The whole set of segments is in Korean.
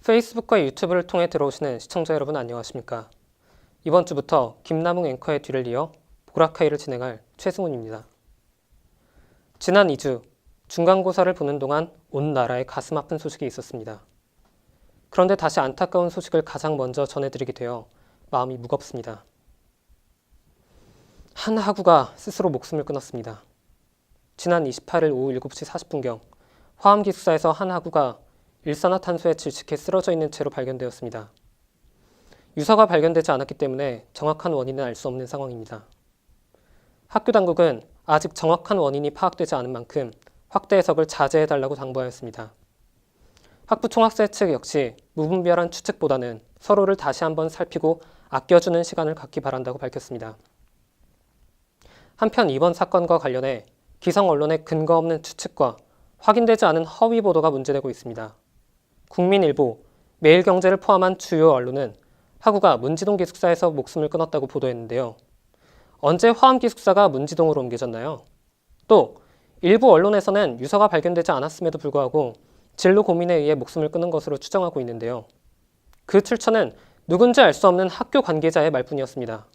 페이스북과 유튜브를 통해 들어오시는 시청자 여러분 안녕하십니까? 이번 주부터 김남웅 앵커의 뒤를 이어 보라카이를 진행할 최승훈입니다. 지난 2주 중간고사를 보는 동안 온 나라에 가슴 아픈 소식이 있었습니다. 그런데 다시 안타까운 소식을 가장 먼저 전해드리게 되어 마음이 무겁습니다. 한 학우가 스스로 목숨을 끊었습니다. 지난 28일 오후 7시 40분경 화암기숙사에서 한 학우가 일산화탄소에 질식해 쓰러져 있는 채로 발견되었습니다. 유서가 발견되지 않았기 때문에 정확한 원인은 알 수 없는 상황입니다. 학교 당국은 아직 정확한 원인이 파악되지 않은 만큼 확대 해석을 자제해달라고 당부하였습니다. 학부 총학생 측 역시 무분별한 추측보다는 서로를 다시 한번 살피고 아껴주는 시간을 갖기 바란다고 밝혔습니다. 한편 이번 사건과 관련해 기성 언론의 근거 없는 추측과 확인되지 않은 허위 보도가 문제되고 있습니다. 국민일보, 매일경제를 포함한 주요 언론은 학우가 문지동 기숙사에서 목숨을 끊었다고 보도했는데요. 언제 화암기숙사가 문지동으로 옮겨졌나요? 또 일부 언론에서는 유서가 발견되지 않았음에도 불구하고 진로 고민에 의해 목숨을 끊은 것으로 추정하고 있는데요. 그 출처는 누군지 알 수 없는 학교 관계자의 말뿐이었습니다.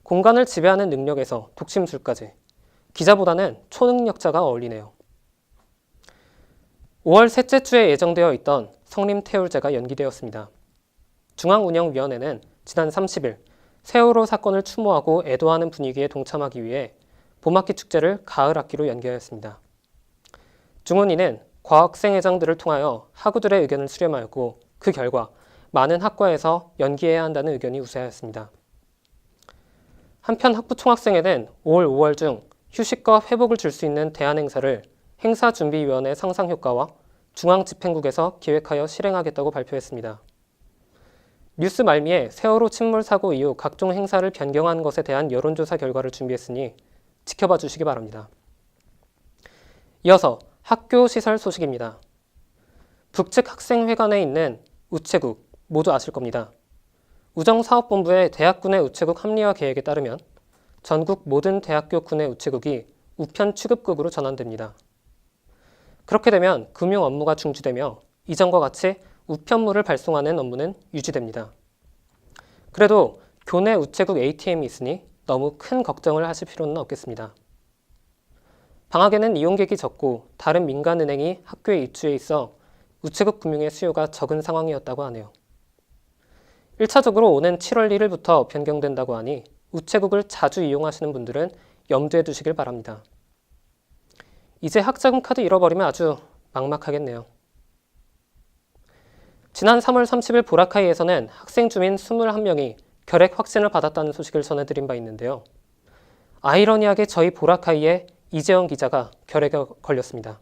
공간을 지배하는 능력에서 독심술까지 기자보다는 초능력자가 어울리네요. 5월 셋째 주에 예정되어 있던 성림태울제가 연기되었습니다. 중앙운영위원회는 지난 30일 세월호 사건을 추모하고 애도하는 분위기에 동참하기 위해 봄학기 축제를 가을 학기로 연기하였습니다. 중운위는 과학생회장들을 통하여 학우들의 의견을 수렴하였고 그 결과 많은 학과에서 연기해야 한다는 의견이 우세하였습니다. 한편 학부총학생회는 5월 5월 중 휴식과 회복을 줄 수 있는 대안행사를 행사준비위원회 상상효과와 중앙집행국에서 기획하여 실행하겠다고 발표했습니다. 뉴스 말미에 세월호 침몰 사고 이후 각종 행사를 변경한 것에 대한 여론조사 결과를 준비했으니 지켜봐 주시기 바랍니다. 이어서 학교 시설 소식입니다. 북측 학생회관에 있는 우체국 모두 아실 겁니다. 우정사업본부의 대학군의 우체국 합리화 계획에 따르면 전국 모든 대학교 군의 우체국이 우편 취급국으로 전환됩니다. 그렇게 되면 금융 업무가 중지되며 이전과 같이 우편물을 발송하는 업무는 유지됩니다. 그래도 교내 우체국 ATM이 있으니 너무 큰 걱정을 하실 필요는 없겠습니다. 방학에는 이용객이 적고 다른 민간은행이 학교에 입주해 있어 우체국 금융의 수요가 적은 상황이었다고 하네요. 1차적으로 오는 7월 1일부터 변경된다고 하니 우체국을 자주 이용하시는 분들은 염두에 두시길 바랍니다. 이제 학자금 카드 잃어버리면 아주 막막하겠네요. 지난 3월 30일 보라카이에서는 학생 주민 21명이 결핵 확진을 받았다는 소식을 전해드린 바 있는데요. 아이러니하게 저희 보라카이에 이재영 기자가 결핵에 걸렸습니다.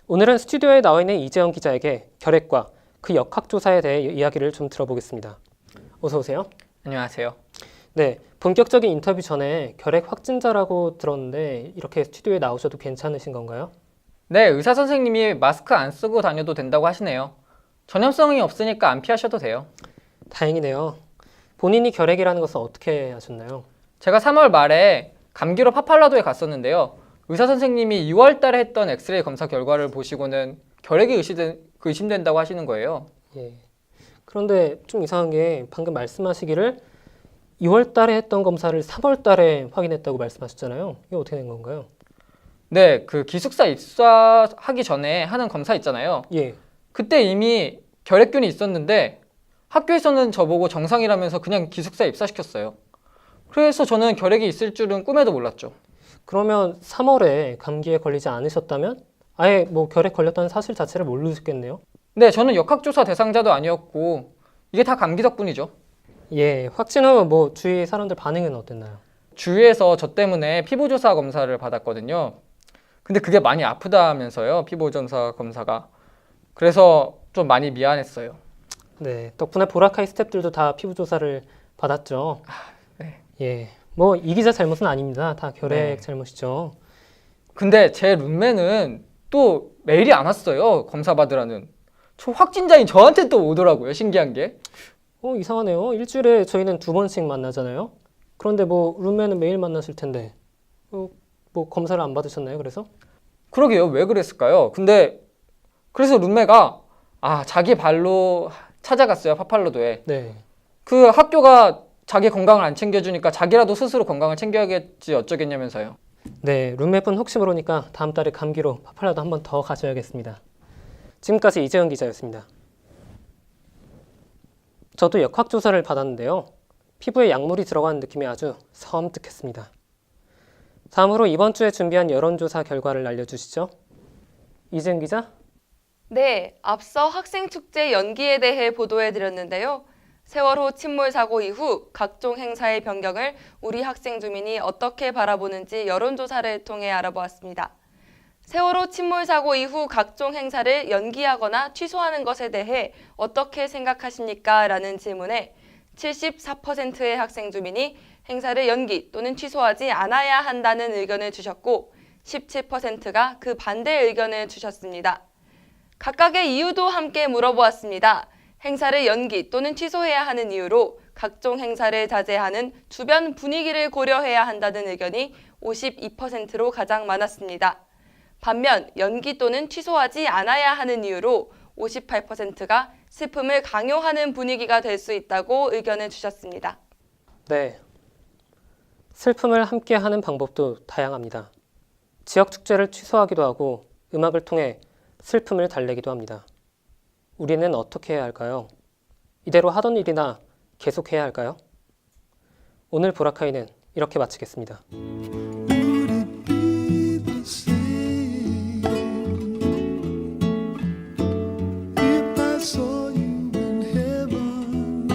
오늘은 스튜디오에 나와 있는 이재영 기자에게 결핵과 그 역학조사에 대해 이야기를 좀 들어보겠습니다. 어서 오세요. 안녕하세요. 네, 본격적인 인터뷰 전에 결핵 확진자라고 들었는데 이렇게 스튜디오에 나오셔도 괜찮으신 건가요? 네, 의사 선생님이 마스크 안 쓰고 다녀도 된다고 하시네요. 전염성이 없으니까 안 피하셔도 돼요. 다행이네요. 본인이 결핵이라는 것은 어떻게 하셨나요? 제가 3월 말에 감기로 파팔라도에 갔었는데요. 의사 선생님이 2월 달에 했던 엑스레이 검사 결과를 보시고는 결핵이 의심된다고 하시는 거예요. 예. 그런데 좀 이상한 게 방금 말씀하시기를 2월 달에 했던 검사를 3월 달에 확인했다고 말씀하셨잖아요. 이게 어떻게 된 건가요? 네, 그 기숙사 입사하기 전에 하는 검사 있잖아요. 예. 그때 이미 결핵균이 있었는데 학교에서는 저보고 정상이라면서 그냥 기숙사에 입사시켰어요. 그래서 저는 결핵이 있을 줄은 꿈에도 몰랐죠. 그러면 3월에 감기에 걸리지 않으셨다면 아예 뭐 결핵 걸렸다는 사실 자체를 모르셨겠네요. 네, 저는 역학조사 대상자도 아니었고 이게 다 감기 덕분이죠. 예, 확진 후 뭐 주위 사람들 반응은 어땠나요? 주위에서 저 때문에 피부조사 검사를 받았거든요. 근데 그게 많이 아프다면서요, 피부조사 검사가. 그래서 좀 많이 미안했어요. 네, 덕분에 보라카이 스태프들도 다 피부 조사를 받았죠. 네. 예, 뭐 이 기자 잘못은 아닙니다. 다 결핵 네. 잘못이죠. 근데 제 룸메는 또 메일이 안 왔어요, 검사 받으라는. 저 확진자인 저한테 또 오더라고요, 신기한 게. 이상하네요. 일주일에 저희는 2번씩 만나잖아요. 그런데 뭐 룸메는 매일 만나실 텐데 뭐 검사를 안 받으셨나요? 그래서? 그러게요, 왜 그랬을까요? 근데 그래서 룸메가 자기 발로 찾아갔어요. 파팔로도에. 네. 그 학교가 자기 건강을 안 챙겨주니까 자기라도 스스로 건강을 챙겨야겠지 어쩌겠냐면서요. 네, 룸맵은 혹시 모르니까 다음 달에 감기로 파팔라도 한 번 더 가셔야겠습니다. 지금까지 이재훈 기자였습니다. 저도 역학조사를 받았는데요. 피부에 약물이 들어간 느낌이 아주 섬뜩했습니다. 다음으로 이번 주에 준비한 여론조사 결과를 알려주시죠. 이재훈 기자? 네, 앞서 학생축제 연기에 대해 보도해드렸는데요. 세월호 침몰 사고 이후 각종 행사의 변경을 우리 학생 주민이 어떻게 바라보는지 여론조사를 통해 알아보았습니다. 세월호 침몰 사고 이후 각종 행사를 연기하거나 취소하는 것에 대해 어떻게 생각하십니까? 라는 질문에 74%의 학생 주민이 행사를 연기 또는 취소하지 않아야 한다는 의견을 주셨고 17%가 그 반대 의견을 주셨습니다. 각각의 이유도 함께 물어보았습니다. 행사를 연기 또는 취소해야 하는 이유로 각종 행사를 자제하는 주변 분위기를 고려해야 한다는 의견이 52%로 가장 많았습니다. 반면 연기 또는 취소하지 않아야 하는 이유로 58%가 슬픔을 강요하는 분위기가 될 수 있다고 의견을 주셨습니다. 네. 슬픔을 함께하는 방법도 다양합니다. 지역 축제를 취소하기도 하고 음악을 통해 슬픔을 달래기도 합니다. 우리는 어떻게 해야 할까요? 이대로 하던 일이나 계속해야 할까요? 오늘 보라카이는 이렇게 마치겠습니다. Would it be the same if I saw you in heaven?